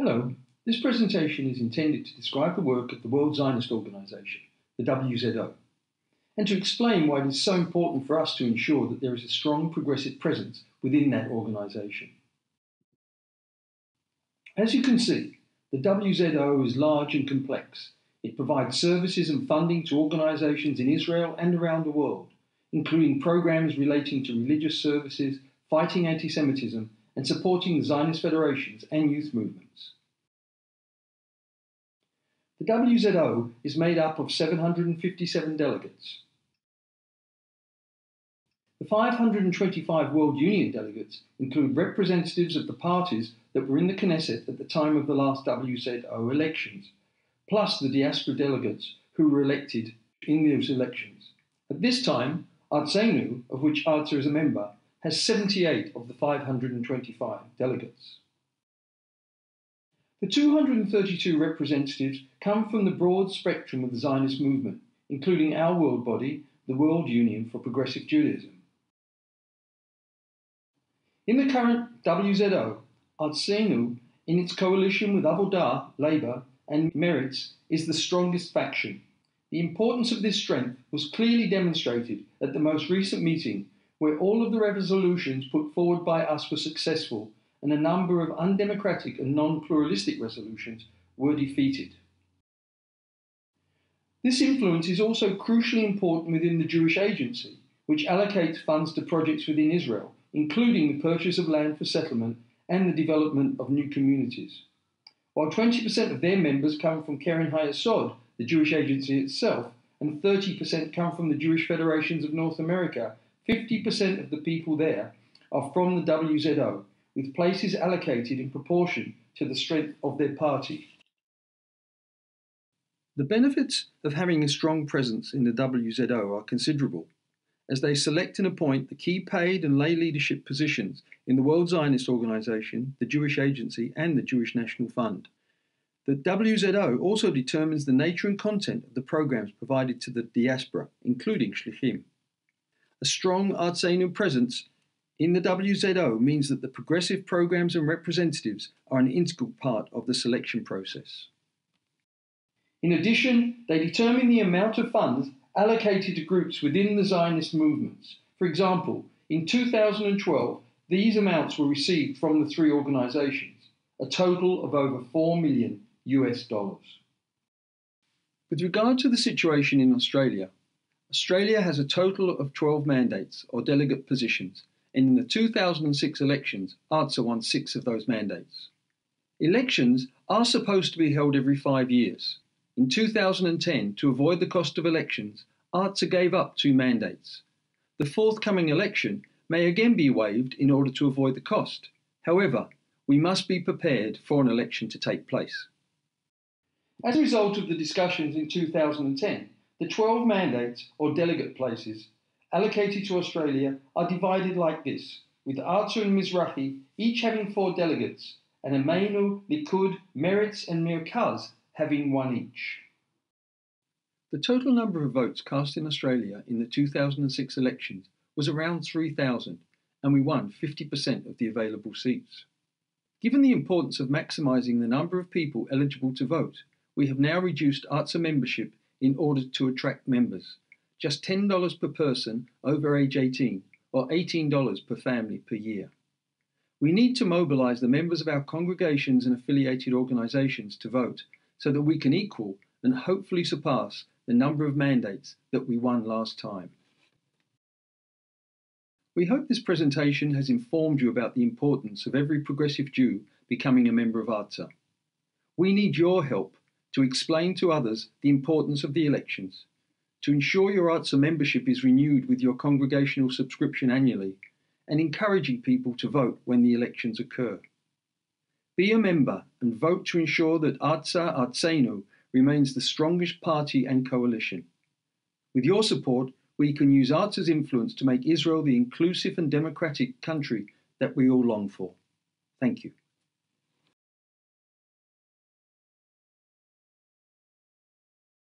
Hello, this presentation is intended to describe the work of the World Zionist Organization, the WZO, and to explain why it is so important for us to ensure that there is a strong progressive presence within that organization. As you can see, the WZO is large and complex. It provides services and funding to organizations in Israel and around the world, including programs relating to religious services, fighting anti-Semitism, and supporting the Zionist federations and youth movements. The WZO is made up of 757 delegates. The 525 World Union delegates include representatives of the parties that were in the Knesset at the time of the last WZO elections, plus the diaspora delegates who were elected in those elections. At this time, WZO, of which WZO is a member, has 78 of the 525 delegates. The 232 representatives come from the broad spectrum of the Zionist movement, including our world body, the World Union for Progressive Judaism. In the current WZO, WZO, in its coalition with Avodah, Labour, and Meretz, is the strongest faction. The importance of this strength was clearly demonstrated at the most recent meeting, where all of the resolutions put forward by us were successful and a number of undemocratic and non-pluralistic resolutions were defeated. This influence is also crucially important within the Jewish Agency, which allocates funds to projects within Israel, including the purchase of land for settlement and the development of new communities. While 20% of their members come from Keren HaYesod, the Jewish Agency itself, and 30% come from the Jewish Federations of North America, 50% of the people there are from the WZO, with places allocated in proportion to the strength of their party. The benefits of having a strong presence in the WZO are considerable, as they select and appoint the key paid and lay leadership positions in the World Zionist Organization, the Jewish Agency, and the Jewish National Fund. The WZO also determines the nature and content of the programs provided to the diaspora, including shlichim. A strong WZO presence in the WZO means that the progressive programs and representatives are an integral part of the selection process. In addition, they determine the amount of funds allocated to groups within the Zionist movements. For example, in 2012, these amounts were received from the three organizations, a total of over $4 million. With regard to the situation in Australia, Australia has a total of 12 mandates or delegate positions, and in the 2006 elections, WZO won 6 of those mandates. Elections are supposed to be held every 5 years. In 2010, to avoid the cost of elections, WZO gave up 2 mandates. The forthcoming election may again be waived in order to avoid the cost. However, we must be prepared for an election to take place. As a result of the discussions in 2010, the 12 mandates or delegate places allocated to Australia are divided like this, with WZO and Mizrahi each having 4 delegates, and Ameinu, Likud, Meretz and Merkaz having 1 each. The total number of votes cast in Australia in the 2006 elections was around 3,000, and we won 50% of the available seats. Given the importance of maximising the number of people eligible to vote, we have now reduced WZO membership in order to attract members. Just $10 per person over age 18, or $18 per family per year. We need to mobilise the members of our congregations and affiliated organisations to vote, so that we can equal and hopefully surpass the number of mandates that we won last time. We hope this presentation has informed you about the importance of every progressive Jew becoming a member of WZO. We need your help to explain to others the importance of the elections, to ensure your WZO membership is renewed with your congregational subscription annually, and encouraging people to vote when the elections occur. Be a member and vote to ensure that WZO remains the strongest party and coalition. With your support, we can use WZO's influence to make Israel the inclusive and democratic country that we all long for. Thank you.